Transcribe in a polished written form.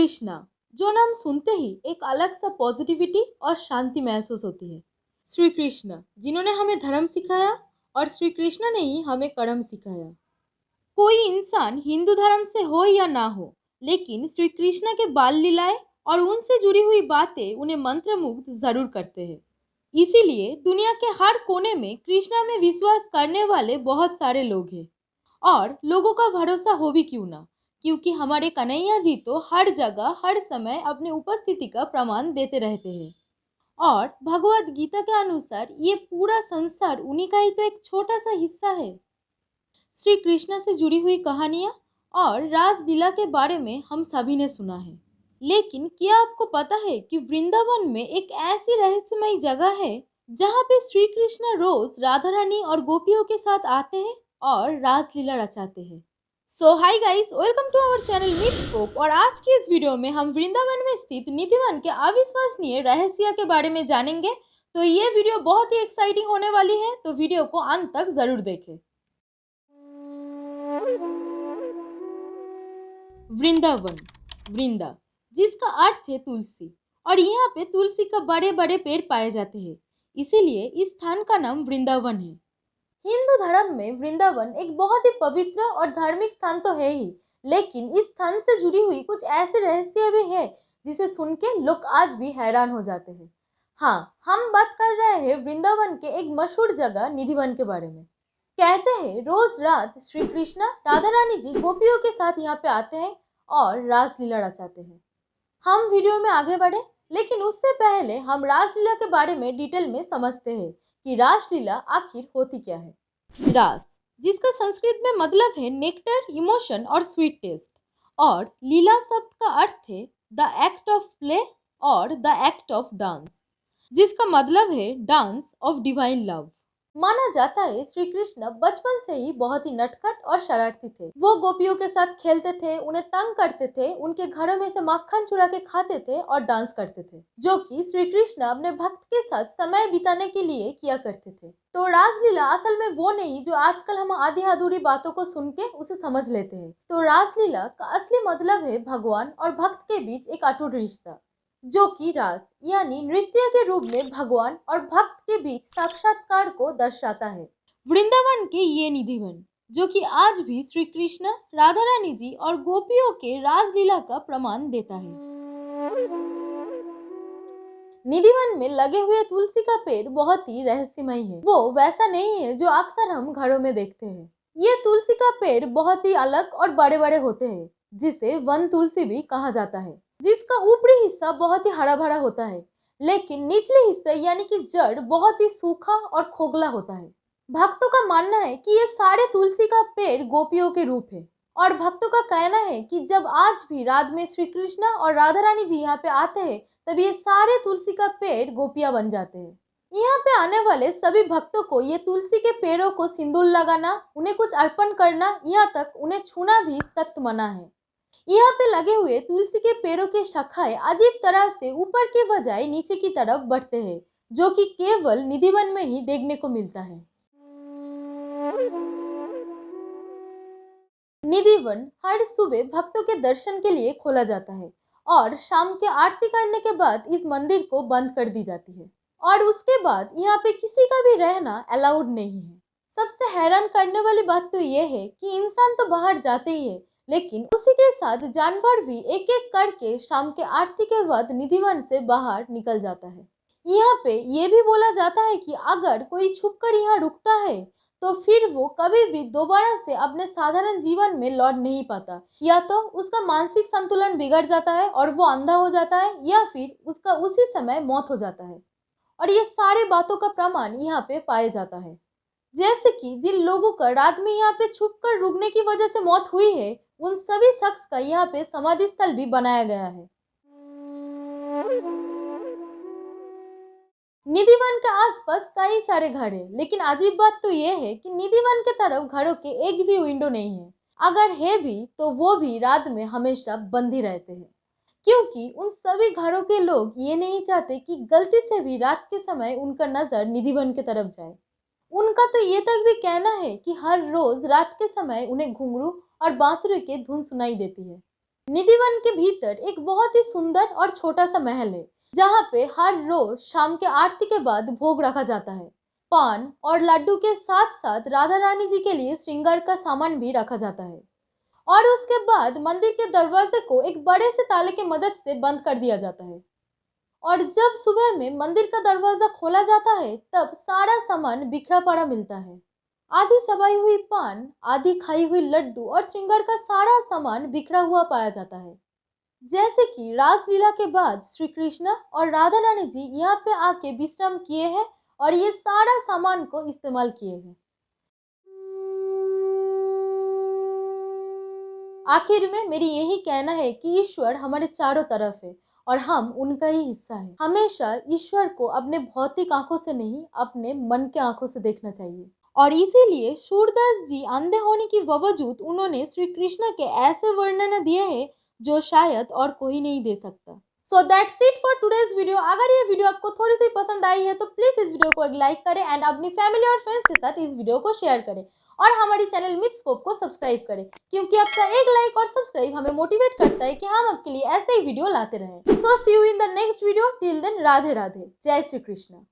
कृष्णा, जो नाम सुनते ही एक अलग सा पॉजिटिविटी और शांति महसूस होती है। श्री कृष्ण जिन्होंने हमें धर्म सिखाया और श्री कृष्ण ने ही हमें कर्म सिखाया। कोई इंसान हिंदू धर्म से हो या ना हो, लेकिन श्री कृष्ण के बाल लीलाएं और उनसे जुड़ी हुई बातें उन्हें मंत्रमुग्ध जरूर करते हैं। इसीलिए दुनिया के हर कोने में कृष्णा में विश्वास करने वाले बहुत सारे लोग हैं। और लोगों का भरोसा हो भी क्यों ना, क्योंकि हमारे कन्हैया जी तो हर जगह हर समय अपने उपस्थिति का प्रमाण देते रहते हैं। और भगवत गीता के अनुसार ये पूरा संसार उन्हीं का ही तो एक छोटा सा हिस्सा है। श्री कृष्ण से जुड़ी हुई कहानियां और रासलीला के बारे में हम सभी ने सुना है, लेकिन क्या आपको पता है कि वृंदावन में एक ऐसी रहस्यमयी जगह है जहाँ पे श्री कृष्ण रोज राधा रानी और गोपियों के साथ आते हैं और रासलीला रचाते हैं। So hi guys, welcome to our channel Mythscope. और आज की इस वीडियो में हम वृंदावन में स्थित निधिवन के अविश्वसनीय रहस्य के बारे में जानेंगे। तो ये वीडियो बहुत ही एक्साइटिंग होने वाली है, तो वीडियो को अंत तक जरूर देखें। वृंदावन, वृंदा जिसका अर्थ है तुलसी, और यहाँ पे तुलसी का बड़े बड़े पेड़ पाए जाते हैं, इसीलिए इस स्थान का नाम वृंदावन है। हिंदू धर्म में वृंदावन एक बहुत ही पवित्र और धार्मिक स्थान तो है ही, लेकिन इस स्थान से जुड़ी हुई कुछ ऐसे रहस्य भी है जिसे सुन के लोग आज भी हैरान हो जाते हैं। हाँ, हम बात कर रहे हैं वृंदावन के एक मशहूर जगह निधिवन के बारे में। कहते हैं रोज रात श्री कृष्ण राधा रानी जी गोपियों के साथ यहाँ पे आते हैं और रासलीला रचाते हैं। हम वीडियो में आगे बढ़े, लेकिन उससे पहले हम रासलीला के बारे में डिटेल में समझते हैं कि रासलीला आखिर होती क्या है। रास, जिसका संस्कृत में मतलब है नेक्टर, इमोशन और स्वीट टेस्ट, और लीला शब्द का अर्थ है द एक्ट ऑफ प्ले और द एक्ट ऑफ डांस, जिसका मतलब है डांस ऑफ डिवाइन लव। माना जाता है श्री कृष्ण बचपन से ही बहुत ही नटखट और शरारती थे। वो गोपियों के साथ खेलते थे, उन्हें तंग करते थे, उनके घरों में से मक्खन चुरा के खाते थे और डांस करते थे, जो कि श्री कृष्ण अपने भक्त के साथ समय बिताने के लिए किया करते थे। तो रासलीला असल में वो नहीं जो आजकल हम आधी अधूरी बातों को सुन के उसे समझ लेते हैं। तो रासलीला का असली मतलब है भगवान और भक्त के बीच एक अटूट रिश्ता, जो कि रास यानी नृत्य के रूप में भगवान और भक्त के बीच साक्षात्कार को दर्शाता है। वृंदावन के ये निधिवन, जो कि आज भी श्री कृष्ण राधा रानी जी और गोपियों के रासलीला का प्रमाण देता है। निधिवन में लगे हुए तुलसी का पेड़ बहुत ही रहस्यमय है। वो वैसा नहीं है जो अक्सर हम घरों में देखते हैं। ये तुलसी का पेड़ बहुत ही अलग और बड़े बड़े होते हैं, जिसे वन तुलसी भी कहा जाता है, जिसका ऊपरी हिस्सा बहुत ही हरा भरा होता है, लेकिन निचले हिस्से यानी कि जड़ बहुत ही सूखा और खोखला होता है। भक्तों का मानना है कि ये सारे तुलसी का पेड़ गोपियों के रूप है, और भक्तों का कहना है कि जब आज भी रात में श्री कृष्ण और राधा रानी जी यहाँ पे आते हैं, तब ये सारे तुलसी का पेड़ गोपियां बन जाते हैं। यहाँ पे आने वाले सभी भक्तों को ये तुलसी के पेड़ों को सिंदूर लगाना, उन्हें कुछ अर्पण करना, यहाँ तक उन्हें छूना भी सख्त मना है। यहाँ पे लगे हुए तुलसी के पेड़ों के शाखाएं अजीब तरह से ऊपर के बजाय नीचे की तरफ बढ़ते हैं, जो कि केवल निधिवन में ही देखने को मिलता है। निधिवन हर सुबह भक्तों के दर्शन के लिए खोला जाता है, और शाम के आरती करने के बाद इस मंदिर को बंद कर दी जाती है, और उसके बाद यहाँ पे किसी का भी रहना अलाउड नहीं है। सबसे हैरान करने वाली बात तो ये है कि इंसान तो बाहर जाते ही है, लेकिन उसी के साथ जानवर भी एक एक करके शाम के आरती के बाद निधिवन से बाहर निकल जाता है। यहाँ पे ये भी बोला जाता है कि अगर कोई छुपकर यहाँ रुकता है, तो फिर वो कभी भी दोबारा से अपने साधारण जीवन में लौट नहीं पाता। या तो उसका मानसिक संतुलन बिगड़ जाता है और वो अंधा हो जाता है, या फिर उसका उसी समय मौत हो जाता है। और ये सारे बातों का प्रमाण यहाँ पे पाया जाता है। जैसे कि जिन लोगों का रात में यहाँ पे छुप कर रुकने की वजह से मौत हुई है, उन सभी शख्स का यहाँ पे समाधि स्थल भी बनाया गया है। निधिवन के आसपास कई सारे घर हैं, लेकिन अजीब बात तो ये है कि निधिवन के तरफ घरों के एक भी विंडो नहीं है। अगर है भी तो वो भी रात में हमेशा बंद ही रहते हैं, क्योंकि उन सभी घरों के लोग ये नहीं चाहते कि गलती से भी रात के समय उनका नजर निधिवन की तरफ जाए। उनका तो ये तक भी कहना है कि हर रोज रात के समय उन्हें घुंघरू और बांसुरी की धुन सुनाई देती है। निधिवन के भीतर एक बहुत ही सुंदर और छोटा सा महल है, जहाँ पे हर रोज शाम के आरती के बाद भोग रखा जाता है। पान और लड्डू के साथ साथ राधा रानी जी के लिए श्रृंगार का सामान भी रखा जाता है। और उसके बाद मंदिर के दरवाजे को एक बड़े से ताले की मदद से बंद कर दिया जाता है। और जब सुबह में मंदिर का दरवाजा खोला जाता है, तब सारा सामान बिखरा पड़ा मिलता है। आधी चबाई हुई पान, आधी खाई हुई लड्डू और श्रृंगार का सारा सामान बिखरा हुआ पाया जाता है। जैसे कि रासलीला के बाद श्री कृष्ण और राधा रानी जी यहाँ पे आके विश्राम किए हैं और ये सारा सामान को इस्तेमाल किए हैं। आखिर में मेरी यही कहना है कि ईश्वर हमारे चारों तरफ है और हम उनका ही हिस्सा है। हमेशा ईश्वर को अपने भौतिक आंखों से नहीं, अपने मन के आंखों से देखना चाहिए। और इसीलिए सूरदास जी अंधे होने के बावजूद उन्होंने श्री कृष्ण के ऐसे वर्णन दिए हैं जो शायद और कोई नहीं दे सकता। So that's it for today's video. अगर ये वीडियो आपको थोड़ी सी पसंद आई है तो प्लीज इस वीडियो को एक लाइक करें एंड अपनी फैमिली और फ्रेंड्स के साथ इस वीडियो को शेयर करें और हमारी चैनल मिथस्कोप को सब्सक्राइब करें, क्योंकि आपका एक लाइक और सब्सक्राइब हमें मोटिवेट करता है कि हम आपके लिए ऐसे ही वीडियो लाते रहें। So see you in the next video. Till then Radhe Radhe, जय श्री कृष्ण।